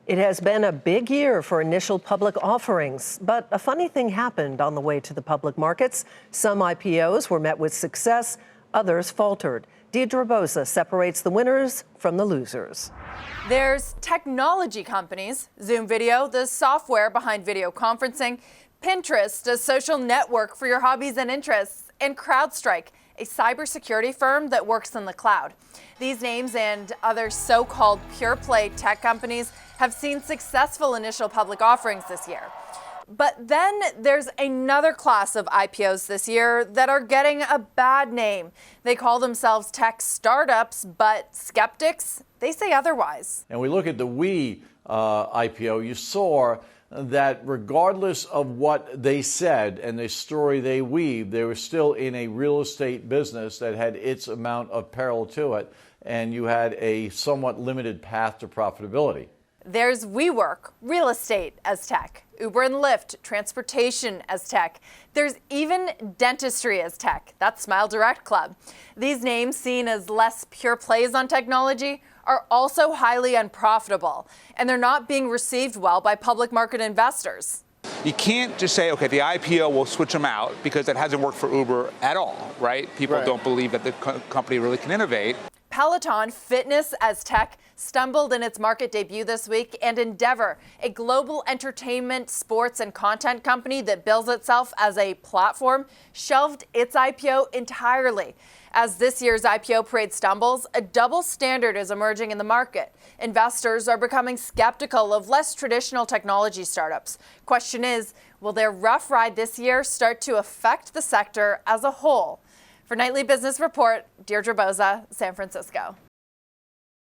It has been a big year for initial public offerings, but a funny thing happened on the way to the public markets. Some IPOs were met with success, others faltered. Deirdre Bosa separates the winners from the losers. There's technology companies, Zoom Video, the software behind video conferencing, Pinterest, a social network for your hobbies and interests, and CrowdStrike, a cybersecurity firm that works in the cloud. These names and other so-called pure-play tech companies have seen successful initial public offerings this year. But then there's another class of IPOs this year that are getting a bad name. They call themselves tech startups, but skeptics, they say otherwise. And we look at the IPO, you saw that regardless of what they said and the story they weaved, they were still in a real estate business that had its amount of peril to it, and you had a somewhat limited path to profitability. There's WeWork, real estate as tech, Uber and Lyft, transportation as tech. There's even dentistry as tech, that's Smile Direct Club. These names, seen as less pure plays on technology, are also highly unprofitable, and they're not being received well by public market investors. You can't just say, okay, the IPO will switch them out, because that hasn't worked for Uber at all, right? People don't believe that the company really can innovate. Peloton, fitness as tech, stumbled in its market debut this week, and Endeavor, a global entertainment, sports, and content company that bills itself as a platform, shelved its IPO entirely. As this year's IPO parade stumbles, a double standard is emerging in the market. Investors are becoming skeptical of less traditional technology startups. Question is, will their rough ride this year start to affect the sector as a whole? For Nightly Business Report, Deirdre Bosa, San Francisco.